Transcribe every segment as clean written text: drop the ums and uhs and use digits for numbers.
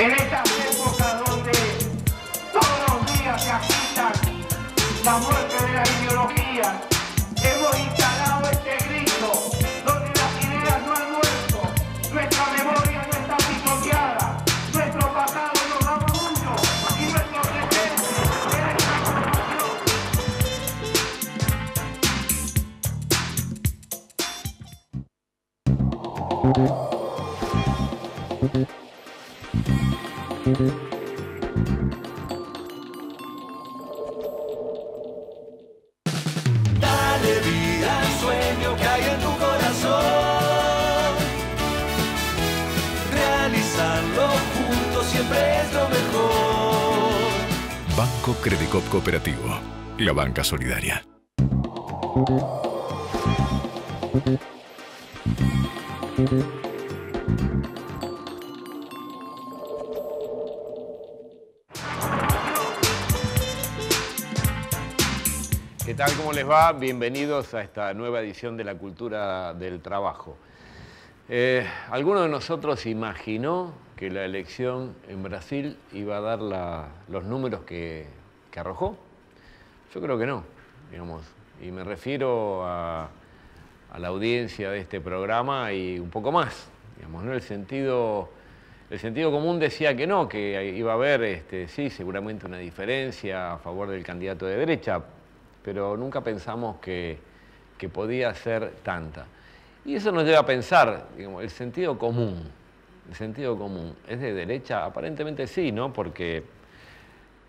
En estas épocas donde todos los días se agitan la muerte de la ideología, hemos instalado este grito donde las ideas no han muerto, nuestra memoria no está pisoteada, nuestro pasado nos da orgullo y nuestro presente es Dale vida al sueño que hay en tu corazón. Realizarlo juntos siempre es lo mejor. Banco Credicop Cooperativo, la banca solidaria. ¿Qué tal? ¿Cómo les va? Bienvenidos a esta nueva edición de la cultura del trabajo. ¿Alguno de nosotros imaginó que la elección en Brasil iba a dar los números que arrojó? Yo creo que no, digamos. Y me refiero a la audiencia de este programa y un poco más, digamos, ¿no? El sentido común decía que no, que iba a haber, sí, seguramente una diferencia a favor del candidato de derecha, pero nunca pensamos que podía ser tanta. Y eso nos lleva a pensar, digamos, el sentido común, ¿es de derecha? Aparentemente sí, ¿no? Porque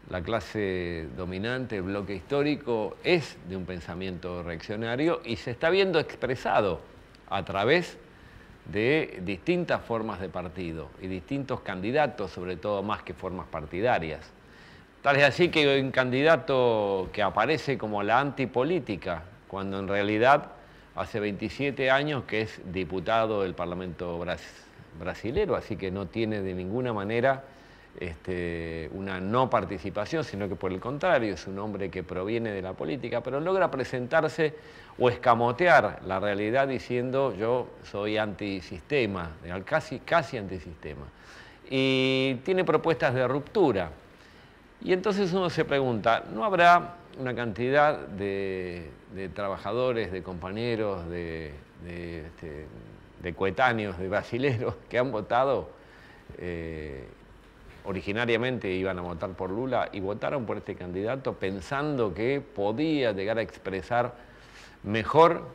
la clase dominante, el bloque histórico, es de un pensamiento reaccionario y se está viendo expresado a través de distintas formas de partido y distintos candidatos, sobre todo más que formas partidarias. Tal es así que hay un candidato que aparece como la antipolítica, cuando en realidad hace 27 años que es diputado del Parlamento brasilero, así que no tiene de ninguna manera una no participación, sino que por el contrario es un hombre que proviene de la política, pero logra presentarse o escamotear la realidad diciendo yo soy antisistema, casi antisistema. Y tiene propuestas de ruptura. Y entonces uno se pregunta, ¿no habrá una cantidad de trabajadores, de compañeros, de coetáneos, de brasileros que han votado, originariamente iban a votar por Lula y votaron por este candidato pensando que podía llegar a expresar mejor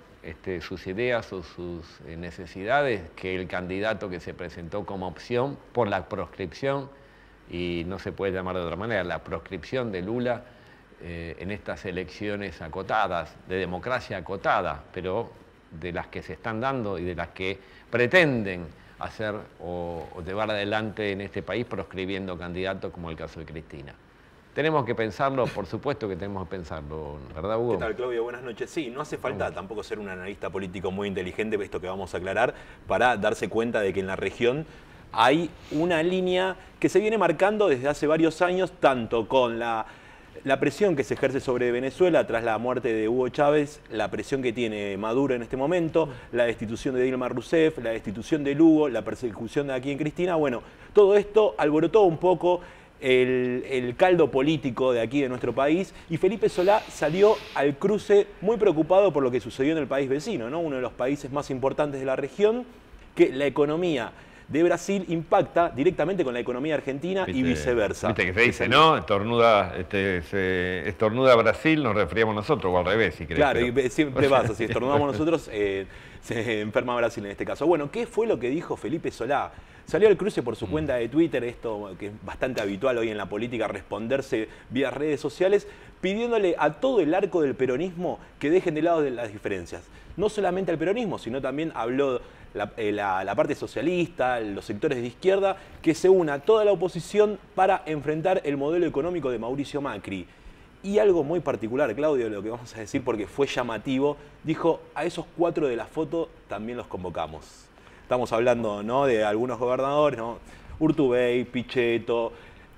sus ideas o sus necesidades que el candidato que se presentó como opción por la proscripción, y no se puede llamar de otra manera, la proscripción de Lula en estas elecciones acotadas, de democracia acotada, pero de las que se están dando y de las que pretenden hacer o llevar adelante en este país proscribiendo candidatos como el caso de Cristina. Tenemos que pensarlo, por supuesto que tenemos que pensarlo, ¿verdad, Hugo? ¿Qué tal, Claudio? Buenas noches. Sí, no hace falta tampoco ser un analista político muy inteligente, esto que vamos a aclarar, para darse cuenta de que en la región hay una línea que se viene marcando desde hace varios años, tanto con la presión que se ejerce sobre Venezuela tras la muerte de Hugo Chávez, la presión que tiene Maduro en este momento, la destitución de Dilma Rousseff, la destitución de Lugo, la persecución de aquí en Cristina. Bueno, todo esto alborotó un poco el caldo político de aquí de nuestro país, y Felipe Solá salió al cruce muy preocupado por lo que sucedió en el país vecino, ¿no? Uno de los países más importantes de la región, que la economía de Brasil impacta directamente con la economía argentina y viceversa. Viste que se dice, ¿no? Estornuda Brasil, nos resfriamos nosotros, o al revés, si querés. Claro, pero... y siempre pasa, si estornudamos nosotros, se enferma Brasil en este caso. Bueno, ¿qué fue lo que dijo Felipe Solá? Salió al cruce por su cuenta de Twitter, esto que es bastante habitual hoy en la política, responderse vía redes sociales, pidiéndole a todo el arco del peronismo que dejen de lado las diferencias. No solamente al peronismo, sino también habló la parte socialista, los sectores de izquierda, que se una a toda la oposición para enfrentar el modelo económico de Mauricio Macri. Y algo muy particular, Claudio, lo que vamos a decir porque fue llamativo, dijo, a esos 4 de la foto también los convocamos. Estamos hablando, ¿no?, de algunos gobernadores, ¿no?, Urtubey, Pichetto,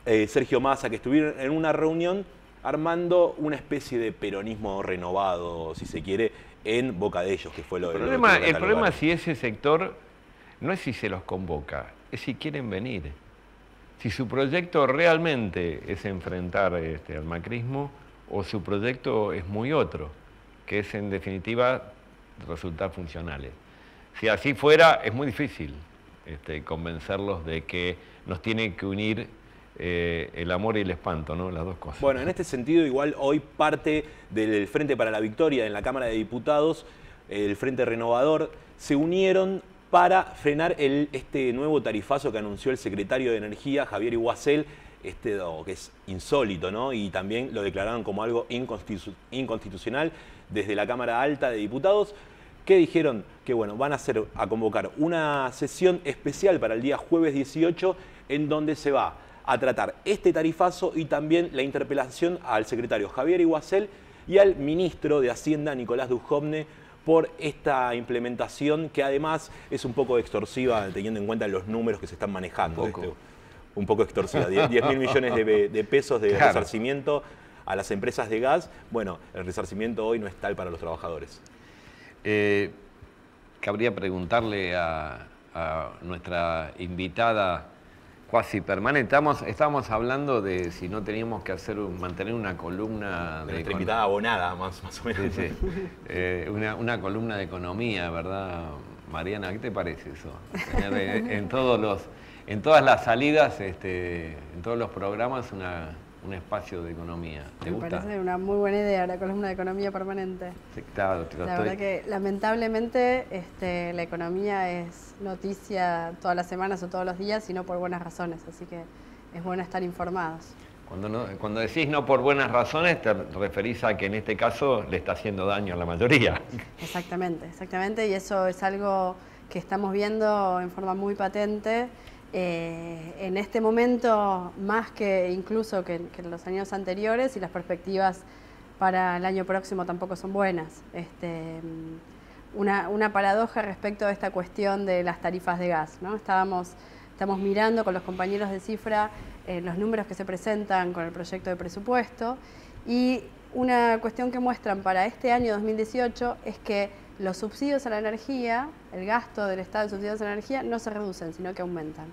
Sergio Massa, que estuvieron en una reunión armando una especie de peronismo renovado, si se quiere, en boca de ellos, que fue lo que El problema si ese sector no es si se los convoca, es si quieren venir. si su proyecto realmente es enfrentar al macrismo o su proyecto es muy otro, que es en definitiva resultar funcionales. Si así fuera, es muy difícil convencerlos de que nos tiene que unir el amor y el espanto, ¿no? Las dos cosas. Bueno, en este sentido, igual hoy parte del Frente para la Victoria en la Cámara de Diputados, el Frente Renovador, se unieron para frenar este nuevo tarifazo que anunció el secretario de Energía, Javier Iguacel, que es insólito, ¿no? Y también lo declararon como algo inconstitucional desde la Cámara Alta de Diputados, que dijeron que bueno, van a convocar una sesión especial para el día jueves 18, en donde se va a tratar este tarifazo y también la interpelación al secretario Javier Iguacel y al ministro de Hacienda, Nicolás Dujovne, por esta implementación que además es un poco extorsiva teniendo en cuenta los números que se están manejando. Un poco extorsiva, 10.000 millones de pesos de resarcimiento a las empresas de gas. Bueno, el resarcimiento hoy no es tal para los trabajadores. Cabría preguntarle a nuestra invitada cuasi permanente. Estábamos hablando de si no teníamos que mantener una columna de nuestra invitada abonada, más o menos. Sí, sí. Una columna de economía, ¿verdad, Mariana? ¿Qué te parece eso? Tener en todas las salidas, en todos los programas, un espacio de economía. ¿Te gusta? Me parece una muy buena idea la columna de economía permanente. Sí, claro, la verdad que lamentablemente la economía es noticia todas las semanas o todos los días y no por buenas razones, así que es bueno estar informados. Cuando decís no por buenas razones, te referís a que en este caso le está haciendo daño a la mayoría. Exactamente, y eso es algo que estamos viendo en forma muy patente. En este momento, más que incluso que en los años anteriores, y las perspectivas para el año próximo tampoco son buenas. Una paradoja respecto a esta cuestión de las tarifas de gas, ¿no? Estamos mirando con los compañeros de Cifra los números que se presentan con el proyecto de presupuesto, y una cuestión que muestran para este año 2018 es que los subsidios a la energía, el gasto del Estado de subsidios a la energía, no se reducen, sino que aumentan.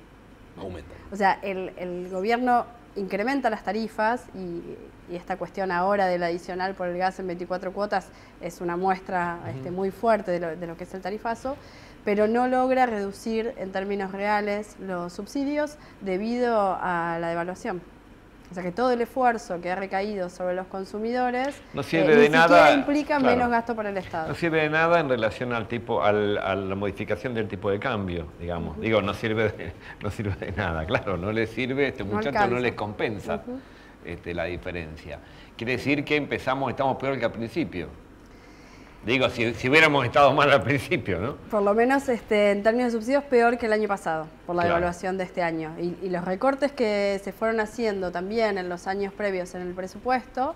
O sea, el gobierno incrementa las tarifas y esta cuestión ahora del adicional por el gas en 24 cuotas es una muestra muy fuerte de lo que es el tarifazo, pero no logra reducir en términos reales los subsidios debido a la devaluación. O sea que todo el esfuerzo que ha recaído sobre los consumidores no sirve de nada, siquiera implica menos gasto para el Estado. No sirve de nada en relación a la modificación del tipo de cambio, digamos. Digo, no sirve de nada, claro, no les sirve, este muchacho no les compensa la diferencia. Quiere decir que estamos peor que al principio. Digo, si hubiéramos estado mal al principio, ¿no? Por lo menos en términos de subsidios, peor que el año pasado, por la devaluación de este año. Y los recortes que se fueron haciendo también en los años previos en el presupuesto,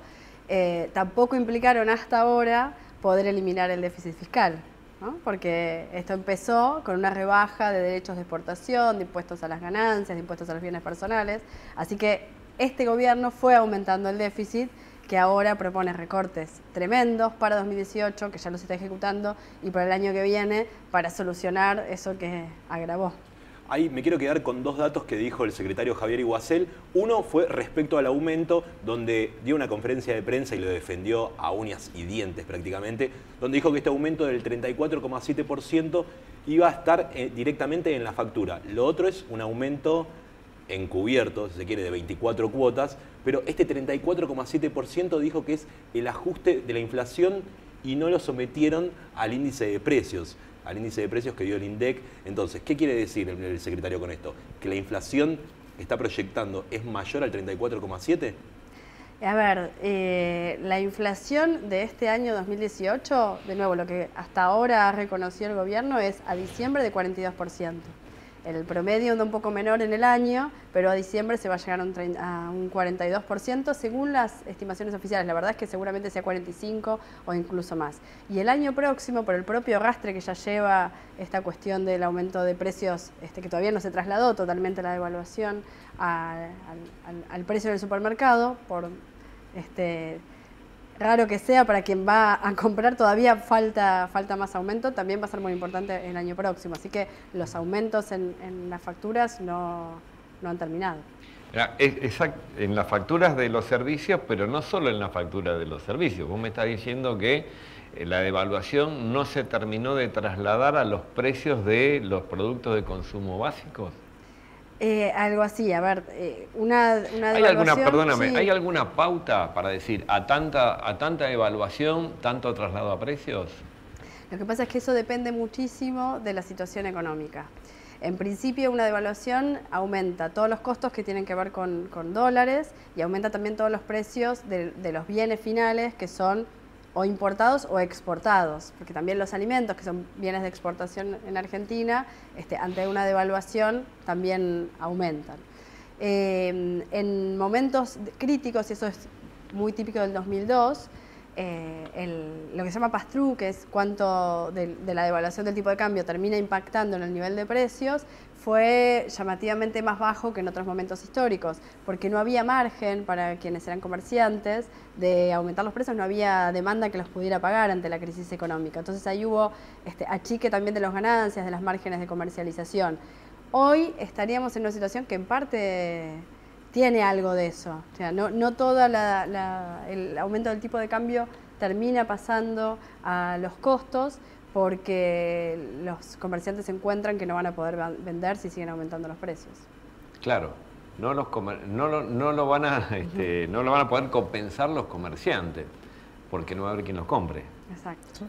tampoco implicaron hasta ahora poder eliminar el déficit fiscal, ¿no? Porque esto empezó con una rebaja de derechos de exportación, de impuestos a las ganancias, de impuestos a los bienes personales. Así que este gobierno fue aumentando el déficit, que ahora propone recortes tremendos para 2018, que ya los está ejecutando, y para el año que viene para solucionar eso que agravó. Ahí me quiero quedar con dos datos que dijo el secretario Javier Iguacel. Uno fue respecto al aumento, donde dio una conferencia de prensa y lo defendió a uñas y dientes prácticamente, donde dijo que este aumento del 34,7% iba a estar directamente en la factura. Lo otro es un aumento encubierto, si se quiere, de 24 cuotas, pero este 34,7% dijo que es el ajuste de la inflación y no lo sometieron al índice de precios que dio el INDEC. Entonces, ¿qué quiere decir el secretario con esto? ¿Que la inflación que está proyectando es mayor al 34,7%? A ver, la inflación de este año 2018, de nuevo, lo que hasta ahora ha reconocido el gobierno es a diciembre de 42%. El promedio anda un poco menor en el año, pero a diciembre se va a llegar a un 42% según las estimaciones oficiales. La verdad es que seguramente sea 45% o incluso más. Y el año próximo, por el propio arrastre que ya lleva esta cuestión del aumento de precios, que todavía no se trasladó totalmente la devaluación al precio del supermercado, por raro que sea para quien va a comprar, todavía falta más aumento, también va a ser muy importante el año próximo. Así que los aumentos en las facturas no han terminado. En las facturas de los servicios, pero no solo en la factura de los servicios. Vos me estás diciendo que la devaluación no se terminó de trasladar a los precios de los productos de consumo básicos. Algo así, a ver, una devaluación... ¿Hay alguna pauta para decir a tanta evaluación, tanto traslado a precios? Lo que pasa es que eso depende muchísimo de la situación económica. En principio, una devaluación aumenta todos los costos que tienen que ver con dólares y aumenta también todos los precios de los bienes finales que son o importados o exportados, porque también los alimentos, que son bienes de exportación en Argentina, ante una devaluación también aumentan. En momentos críticos, y eso es muy típico del 2002, lo que se llama pass-through, que es cuánto de la devaluación del tipo de cambio termina impactando en el nivel de precios, fue llamativamente más bajo que en otros momentos históricos, porque no había margen para quienes eran comerciantes de aumentar los precios, no había demanda que los pudiera pagar ante la crisis económica. Entonces ahí hubo achique también de las ganancias, de las márgenes de comercialización. Hoy estaríamos en una situación que en parte tiene algo de eso. O sea, no todo el aumento del tipo de cambio termina pasando a los costos, porque los comerciantes encuentran que no van a poder vender si siguen aumentando los precios. Claro, no lo van a poder compensar los comerciantes, porque no va a haber quien los compre. Exacto.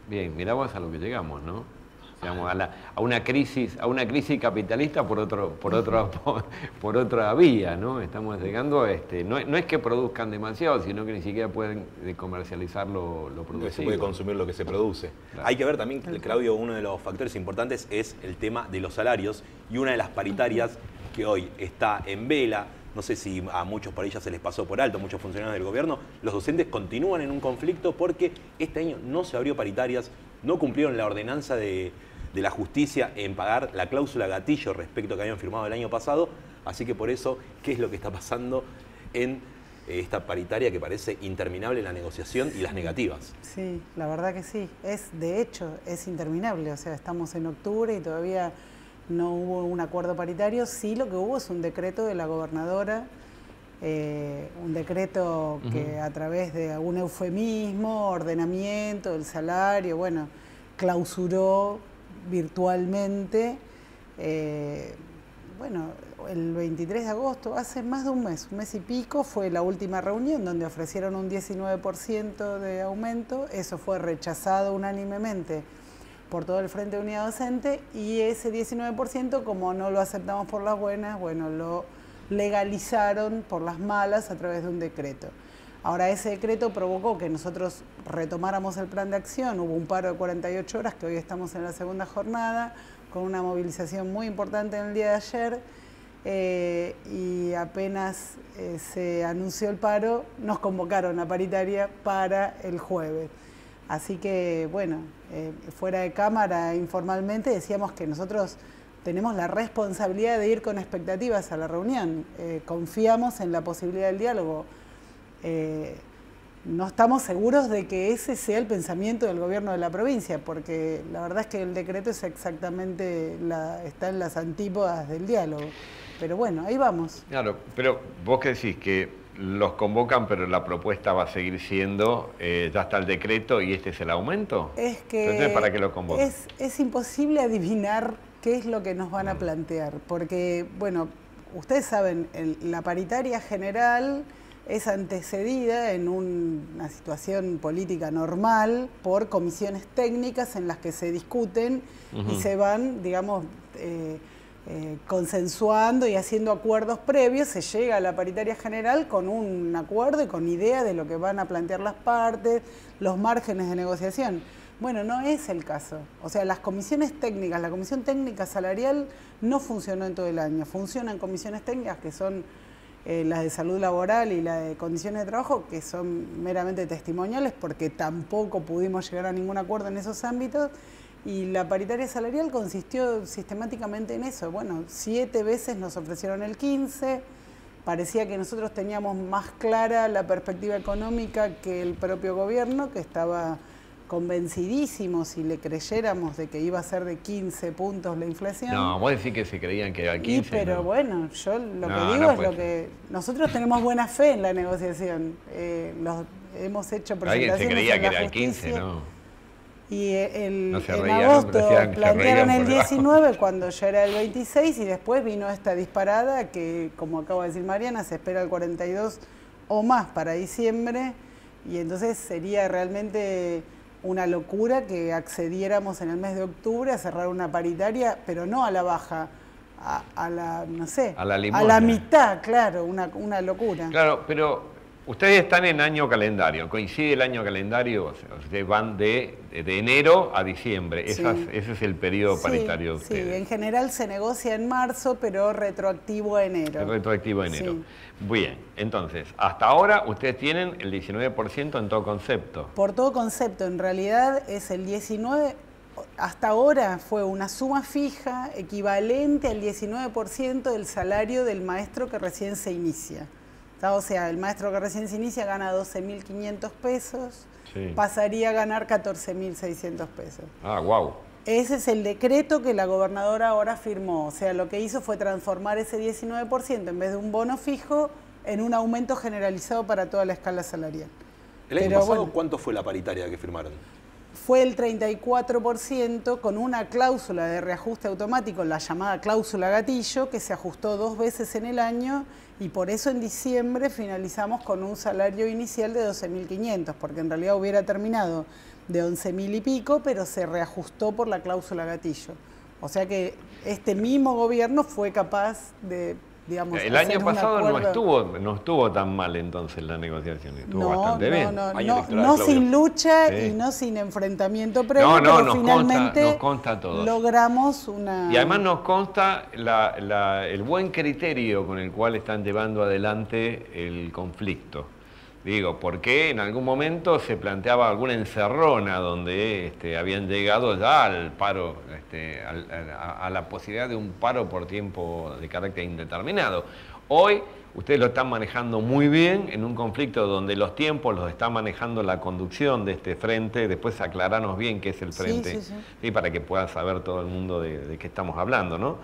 Bien, miramos a lo que llegamos, ¿no? Digamos, a una crisis capitalista por otra vía, ¿no? Estamos llegando, no es que produzcan demasiado, sino que ni siquiera pueden comercializar lo producido. Se puede consumir lo que se produce. Claro. Hay que ver también, Claudio, uno de los factores importantes es el tema de los salarios, y una de las paritarias que hoy está en vela. No sé si a muchos por ahí ya se les pasó por alto, muchos funcionarios del gobierno. Los docentes continúan en un conflicto porque este año no se abrió paritarias, no cumplieron la ordenanza de la justicia en pagar la cláusula gatillo respecto a que habían firmado el año pasado. Así que por eso, ¿qué es lo que está pasando en esta paritaria que parece interminable la negociación y las negativas? Sí, la verdad que sí. De hecho, es interminable. O sea, estamos en octubre y todavía no hubo un acuerdo paritario. Sí, lo que hubo es un decreto de la gobernadora, un decreto que a través de algún eufemismo, ordenamiento del salario, bueno, clausuró virtualmente, bueno, el 23 de agosto, hace más de un mes y pico, fue la última reunión donde ofrecieron un 19% de aumento. Eso fue rechazado unánimemente por todo el Frente de Unidad Docente, y ese 19%, como no lo aceptamos por las buenas, bueno, lo legalizaron por las malas a través de un decreto. Ahora, ese decreto provocó que nosotros retomáramos el plan de acción. Hubo un paro de 48 horas, que hoy estamos en la segunda jornada, con una movilización muy importante en el día de ayer, y apenas se anunció el paro, nos convocaron a paritaria para el jueves. Así que, bueno, fuera de cámara, informalmente, decíamos que nosotros tenemos la responsabilidad de ir con expectativas a la reunión. Confiamos en la posibilidad del diálogo. No estamos seguros de que ese sea el pensamiento del gobierno de la provincia, porque la verdad es que el decreto es exactamente, está en las antípodas del diálogo. Pero bueno, ahí vamos. Claro, pero vos que decís que los convocan, pero la propuesta va a seguir siendo, ya está el decreto y este es el aumento. Es que entonces, ¿para qué lo convocan? Es imposible adivinar qué es lo que nos van a plantear, porque, bueno, ustedes saben, la paritaria general es antecedida en una situación política normal por comisiones técnicas en las que se discuten y se van, digamos, consensuando y haciendo acuerdos previos. Se llega a la paritaria general con un acuerdo y con idea de lo que van a plantear las partes, los márgenes de negociación. Bueno, no es el caso. O sea, las comisiones técnicas, la comisión técnica salarial no funcionó en todo el año. Funcionan comisiones técnicas que son las de salud laboral y la de condiciones de trabajo, que son meramente testimoniales porque tampoco pudimos llegar a ningún acuerdo en esos ámbitos. Y la paritaria salarial consistió sistemáticamente en eso. Bueno, 7 veces nos ofrecieron el 15, parecía que nosotros teníamos más clara la perspectiva económica que el propio gobierno, que estaba convencidísimos, y le creyéramos de que iba a ser de 15 puntos la inflación. No, vos decís que se creían que era 15. Pero ¿no? bueno, yo lo No, que digo no es puede lo que... Nosotros tenemos buena fe en la negociación. Hemos hecho presentaciones Alguien se creía en que la era el 15, justicia. ¿no? Y No se en reían, agosto ¿no? Se plantearon reían el por debajo. 19 cuando ya era el 26, y después vino esta disparada que, como acaba de decir Mariana, se espera el 42 o más para diciembre, y entonces sería realmente una locura que accediéramos en el mes de octubre a cerrar una paritaria, pero no a la baja, a la, no sé, A la a limosna. la mitad, claro, una locura. Claro, pero ustedes están en año calendario, coincide el año calendario, o sea, ustedes van de enero a diciembre, Sí. ese es el periodo paritario de Sí, ustedes. en general se negocia en marzo, pero retroactivo a enero. El retroactivo de enero. Sí. Bien, entonces, hasta ahora ustedes tienen el 19% en todo concepto. Por todo concepto, en realidad es el 19%, hasta ahora fue una suma fija equivalente al 19% del salario del maestro que recién se inicia. O sea, el maestro que recién se inicia gana 12.500 pesos, Sí. pasaría a ganar 14.600 pesos. Ah, wow. Ese es el decreto que la gobernadora ahora firmó. O sea, lo que hizo fue transformar ese 19% en vez de un bono fijo en un aumento generalizado para toda la escala salarial. El año Pero pasado, bueno, ¿cuánto fue la paritaria que firmaron? fue el 34% con una cláusula de reajuste automático, la llamada cláusula gatillo, que se ajustó 2 veces en el año, y por eso en diciembre finalizamos con un salario inicial de 12.500, porque en realidad hubiera terminado de 11.000 y pico, pero se reajustó por la cláusula gatillo. O sea que este mismo gobierno fue capaz de, digamos, El hacer año un pasado acuerdo. no estuvo tan mal entonces la negociación, estuvo bastante bien. Año No, electoral, no Claudio. sin lucha Sí. y no sin enfrentamiento previo, No, pero nos finalmente consta a todos. logramos una... Y además nos consta el buen criterio con el cual están llevando adelante el conflicto. Digo, porque en algún momento se planteaba alguna encerrona donde habían llegado ya al paro, a la posibilidad de un paro por tiempo de carácter indeterminado. Hoy ustedes lo están manejando muy bien en un conflicto donde los tiempos los está manejando la conducción de este frente. Después aclaranos bien qué es el frente, ¿sí? Para que pueda saber todo el mundo de qué estamos hablando, ¿no?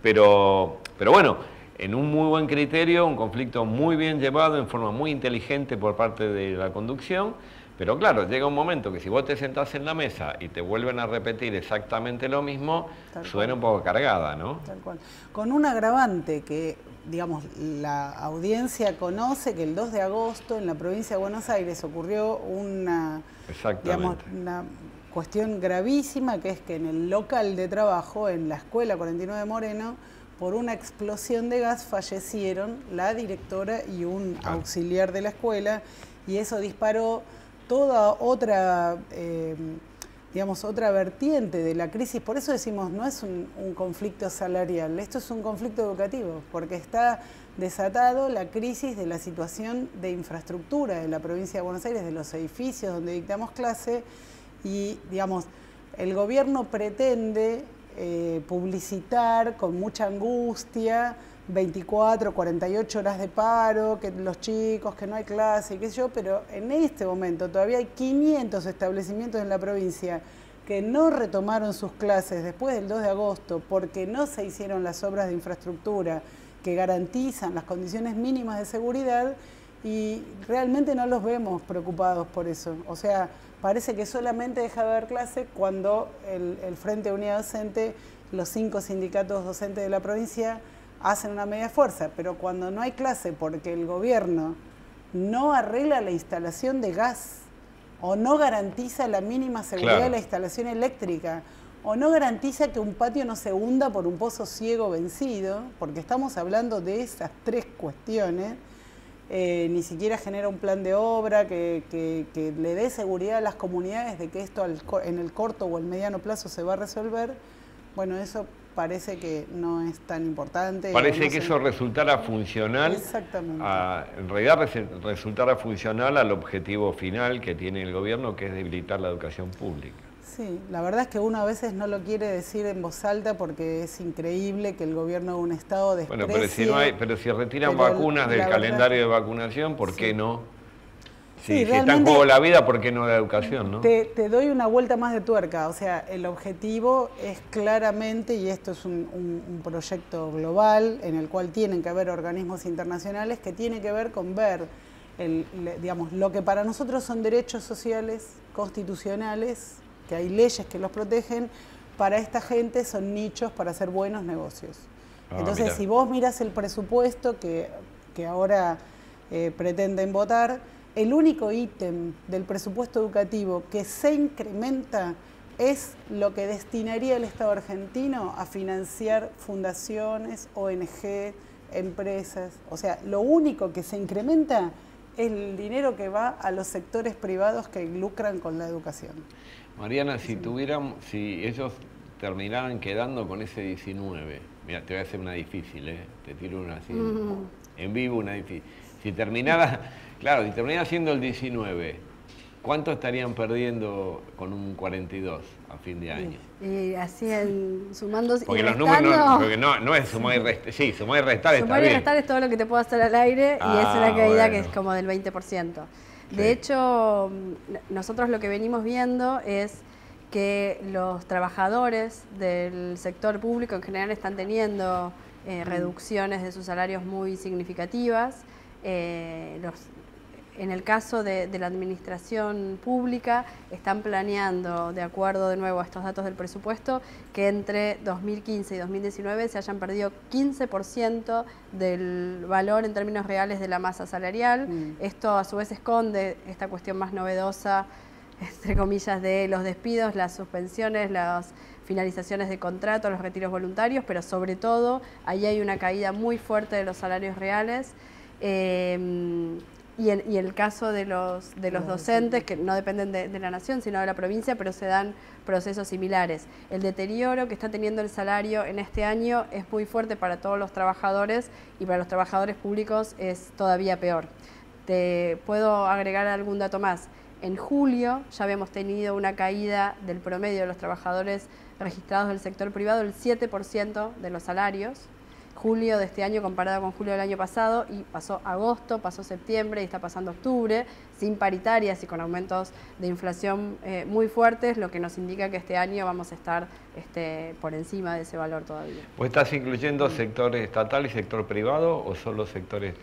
Pero bueno, en un muy buen criterio, un conflicto muy bien llevado, en forma muy inteligente por parte de la conducción, pero claro, llega un momento que si vos te sentás en la mesa y te vuelven a repetir exactamente lo mismo, suena un poco cargada, ¿no? Tal cual. Con un agravante que, digamos, la audiencia conoce que el 2 de agosto en la provincia de Buenos Aires ocurrió una, digamos, una cuestión gravísima, que es que en el local de trabajo, en la escuela 49 de Moreno, por una explosión de gas fallecieron la directora y un auxiliar de la escuela, y eso disparó toda otra, digamos, otra vertiente de la crisis. Por eso decimos, no es un conflicto salarial, esto es un conflicto educativo, porque está desatado la crisis de la situación de infraestructura de la provincia de Buenos Aires, de los edificios donde dictamos clase, y, digamos, el gobierno pretende publicitar con mucha angustia 24, 48 horas de paro, que los chicos, que no hay clase, qué sé yo, pero en este momento todavía hay 500 establecimientos en la provincia que no retomaron sus clases después del 2 de agosto porque no se hicieron las obras de infraestructura que garantizan las condiciones mínimas de seguridad, y realmente no los vemos preocupados por eso. O sea, parece que solamente deja de haber clase cuando el Frente de Unidad Docente, los 5 sindicatos docentes de la provincia, hacen una media fuerza, pero cuando no hay clase porque el gobierno no arregla la instalación de gas, o no garantiza la mínima seguridad de la instalación eléctrica, o no garantiza que un patio no se hunda por un pozo ciego vencido, porque estamos hablando de esas 3 cuestiones, ni siquiera genera un plan de obra que le dé seguridad a las comunidades de que esto en el corto o el mediano plazo se va a resolver. Bueno, eso parece que no es tan importante. Parece que eso resultara funcional. Exactamente. En realidad resultara funcional al objetivo final que tiene el gobierno, que es debilitar la educación pública. Sí, la verdad es que uno a veces no lo quiere decir en voz alta porque es increíble que el gobierno de un estado desprecie. Bueno, pero si retiran vacunas del calendario de vacunación, ¿por qué no? si está en juego la vida, ¿por qué no la educación, no? Te doy una vuelta más de tuerca. O sea, el objetivo es claramente, y esto es un proyecto global en el cual tienen que haber organismos internacionales, que tiene que ver con ver digamos, lo que para nosotros son derechos sociales constitucionales, que hay leyes que los protegen, para esta gente son nichos para hacer buenos negocios. Entonces, si vos mirás el presupuesto que ahora pretenden votar, el único ítem del presupuesto educativo que se incrementa es lo que destinaría el Estado argentino a financiar fundaciones, ONG, empresas. O sea, lo único que se incrementa es el dinero que va a los sectores privados que lucran con la educación. Mariana, si ellos terminaran quedando con ese 19, mira, te voy a hacer una difícil, te tiro una así, en vivo una difícil. Si terminara siendo el 19, ¿cuánto estarían perdiendo con un 42 a fin de año? Y así sumando porque y los restando, números porque no es sumar y restar, sí, sumar y restar está bien. Sumar y restar es todo lo que te puedo hacer al aire y es una caída que es como del 20%. De hecho, nosotros lo que venimos viendo es que los trabajadores del sector público en general están teniendo reducciones de sus salarios muy significativas. En el caso de la administración pública, están planeando, de acuerdo de nuevo a estos datos del presupuesto, que entre 2015 y 2019 se hayan perdido 15% del valor en términos reales de la masa salarial. Esto a su vez esconde esta cuestión más novedosa, entre comillas, de los despidos, las suspensiones, las finalizaciones de contrato, los retiros voluntarios, pero sobre todo ahí hay una caída muy fuerte de los salarios reales. Y el caso de los docentes, que no dependen de la nación, sino de la provincia, pero se dan procesos similares. El deterioro que está teniendo el salario en este año es muy fuerte para todos los trabajadores y para los trabajadores públicos es todavía peor. Te puedo agregar algún dato más. En julio ya habíamos tenido una caída del promedio de los trabajadores registrados del sector privado del 7% de los salarios. Julio de este año comparado con julio del año pasado, y pasó agosto, pasó septiembre y está pasando octubre, sin paritarias y con aumentos de inflación muy fuertes, lo que nos indica que este año vamos a estar por encima de ese valor todavía. ¿Vos estás incluyendo sectores estatal y sector privado o solo sectores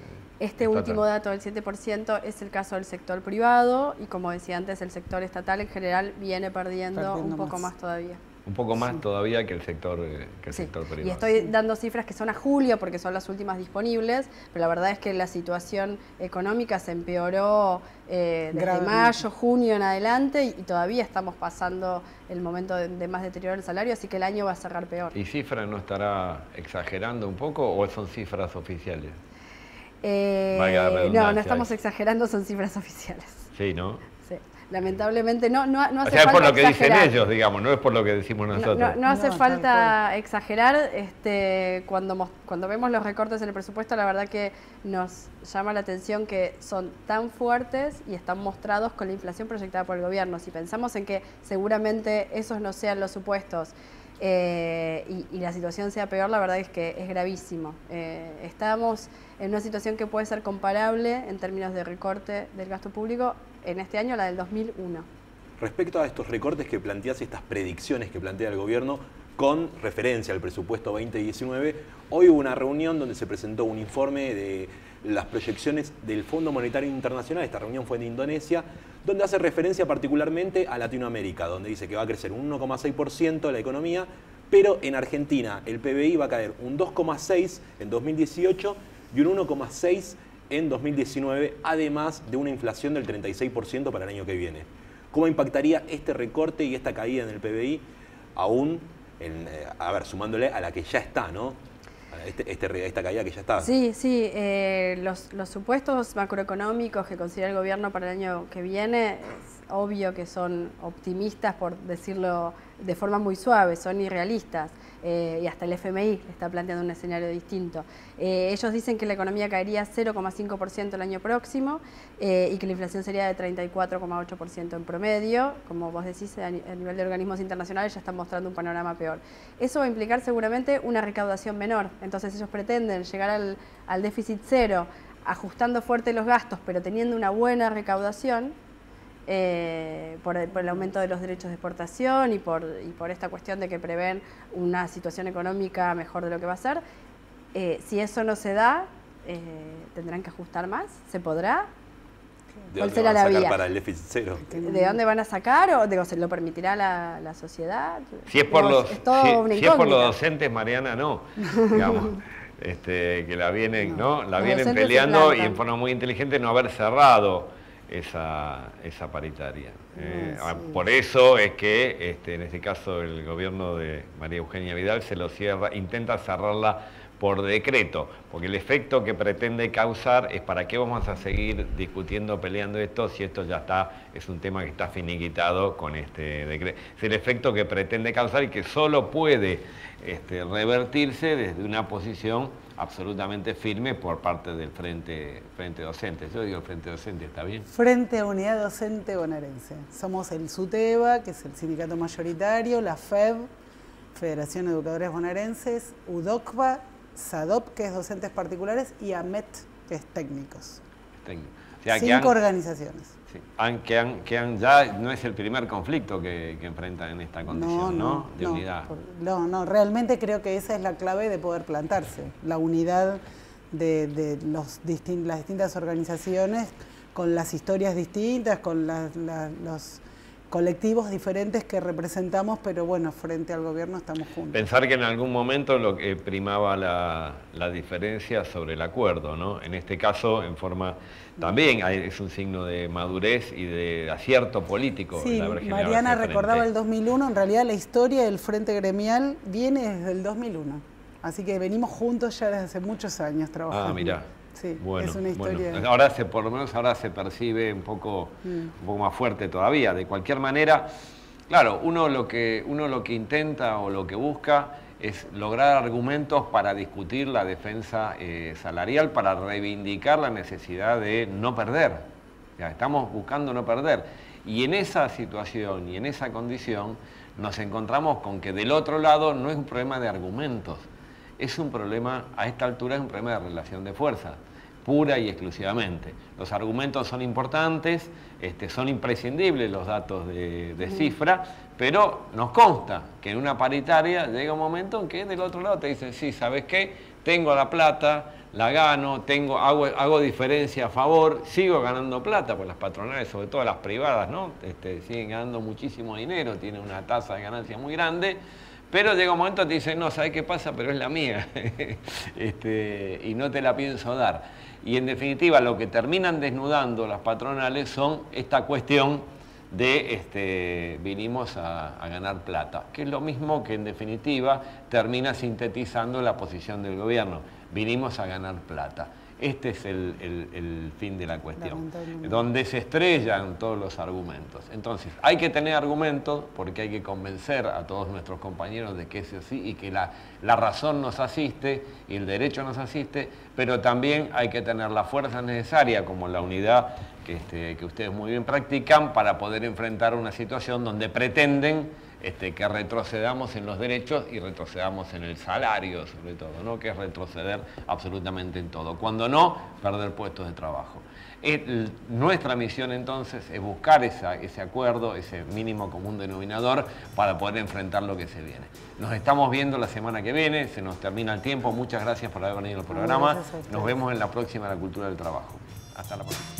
Este último dato del 7% es el caso del sector privado y, como decía antes, el sector estatal en general viene perdiendo un poco más todavía. Un poco más todavía que el sector privado. Y estoy dando cifras que son a julio porque son las últimas disponibles, pero la verdad es que la situación económica se empeoró desde mayo, junio en adelante y todavía estamos pasando el momento de más deterioro del salario, así que el año va a cerrar peor. ¿Y Cifra no estará exagerando un poco o son cifras oficiales? No estamos exagerando, son cifras oficiales. Sí, ¿no? Sí. Lamentablemente no hace falta exagerar. O sea, es por lo que dicen ellos, digamos, no es por lo que decimos nosotros. No hace falta exagerar. Cuando vemos los recortes en el presupuesto, la verdad que nos llama la atención que son tan fuertes y están mostrados con la inflación proyectada por el gobierno. Si pensamos en que seguramente esos no sean los supuestos y la situación sea peor, la verdad es que es gravísimo. Estamos en una situación que puede ser comparable en términos de recorte del gasto público en este año a la del 2001. Respecto a estos recortes que planteas, estas predicciones que plantea el gobierno con referencia al presupuesto 2019, hoy hubo una reunión donde se presentó un informe de las proyecciones del Fondo Monetario Internacional. Esta reunión fue en Indonesia, donde hace referencia particularmente a Latinoamérica, donde dice que va a crecer un 1,6% la economía, pero en Argentina el PBI va a caer un 2,6% en 2018 y un 1,6% en 2019, además de una inflación del 36% para el año que viene. ¿Cómo impactaría este recorte y esta caída en el PBI aún, sumándole a la que ya está, ¿no? Esta caída que ya está. Sí, los supuestos macroeconómicos que considera el gobierno para el año que viene, es obvio que son optimistas, por decirlo de forma muy suave, son irrealistas. Y hasta el FMI está planteando un escenario distinto. Ellos dicen que la economía caería 0,5% el año próximo y que la inflación sería de 34,8% en promedio. Como vos decís, a nivel de organismos internacionales ya están mostrando un panorama peor. Eso va a implicar seguramente una recaudación menor. Entonces ellos pretenden llegar al déficit cero ajustando fuerte los gastos, pero teniendo una buena recaudación, por el aumento de los derechos de exportación y por esta cuestión de que prevén una situación económica mejor de lo que va a ser. Si eso no se da, ¿tendrán que ajustar más? ¿Se podrá? ¿De dónde van a sacar para el déficit cero? ¿De dónde van a sacar o digo, se lo permitirá la sociedad? Si es por los docentes, Mariana, no. Digamos, que la vienen, ¿no? La vienen peleando y en forma muy inteligente no haber cerrado esa paritaria. Por eso es que en este caso el gobierno de María Eugenia Vidal se lo cierra, intenta cerrarla por decreto, porque el efecto que pretende causar es para qué vamos a seguir discutiendo, peleando esto, si esto ya está, es un tema que está finiquitado con este decreto. Es el efecto que pretende causar y que solo puede revertirse desde una posición absolutamente firme por parte del Frente Docente. Yo digo el Frente Docente, ¿está bien? Frente Unidad Docente Bonaerense. Somos el SUTEBA, que es el sindicato mayoritario, la FEB, Federación de Educadores Bonaerenses, UDOCBA, SADOP, que es docentes particulares, y AMET, que es técnicos. O sea, 5 organizaciones. Sí, ya no es el primer conflicto que enfrentan en esta condición, ¿no? De unidad. No, realmente creo que esa es la clave de poder plantarse, la unidad de las distintas organizaciones con las historias distintas, con los colectivos diferentes que representamos, pero bueno, frente al gobierno estamos juntos. Pensar que en algún momento lo que primaba la diferencia sobre el acuerdo, ¿no? En este caso, en forma también es un signo de madurez y de acierto político. Sí, Mariana recordaba el 2001, en realidad la historia del Frente Gremial viene desde el 2001, así que venimos juntos ya desde hace muchos años trabajando. Ah, mirá. Sí, bueno, es una historia. Bueno. Ahora por lo menos ahora se percibe un poco más fuerte todavía. De cualquier manera, claro, uno lo que intenta o lo que busca es lograr argumentos para discutir la defensa salarial, para reivindicar la necesidad de no perder. Ya, estamos buscando no perder. Y en esa situación y en esa condición nos encontramos con que del otro lado no es un problema de argumentos, es un problema, a esta altura es un problema de relación de fuerza, pura y exclusivamente. Los argumentos son importantes, son imprescindibles los datos de cifra, pero nos consta que en una paritaria llega un momento en que del otro lado te dicen, sí, ¿sabes qué? Tengo la plata, la gano, hago diferencia a favor, sigo ganando plata, pues las patronales, sobre todo las privadas, ¿no? Siguen ganando muchísimo dinero, tienen una tasa de ganancia muy grande, pero llega un momento que te dicen, no, ¿sabes qué pasa? Pero es la mía, y no te la pienso dar. Y en definitiva, lo que terminan desnudando las patronales son esta cuestión de vinimos a ganar plata, que es lo mismo que en definitiva termina sintetizando la posición del gobierno. Vinimos a ganar plata. Este es el fin de la cuestión, donde se estrellan todos los argumentos. Entonces, hay que tener argumentos porque hay que convencer a todos nuestros compañeros de que es así y que la razón nos asiste y el derecho nos asiste, pero también hay que tener la fuerza necesaria, como la unidad que ustedes muy bien practican, para poder enfrentar una situación donde pretenden que retrocedamos en los derechos y retrocedamos en el salario, sobre todo, ¿no? Que es retroceder absolutamente en todo. Cuando no, perder puestos de trabajo. Nuestra misión entonces es buscar ese acuerdo, ese mínimo común denominador para poder enfrentar lo que se viene. Nos estamos viendo la semana que viene, se nos termina el tiempo. Muchas gracias por haber venido al programa. Nos vemos en la próxima La Cultura del Trabajo. Hasta la próxima.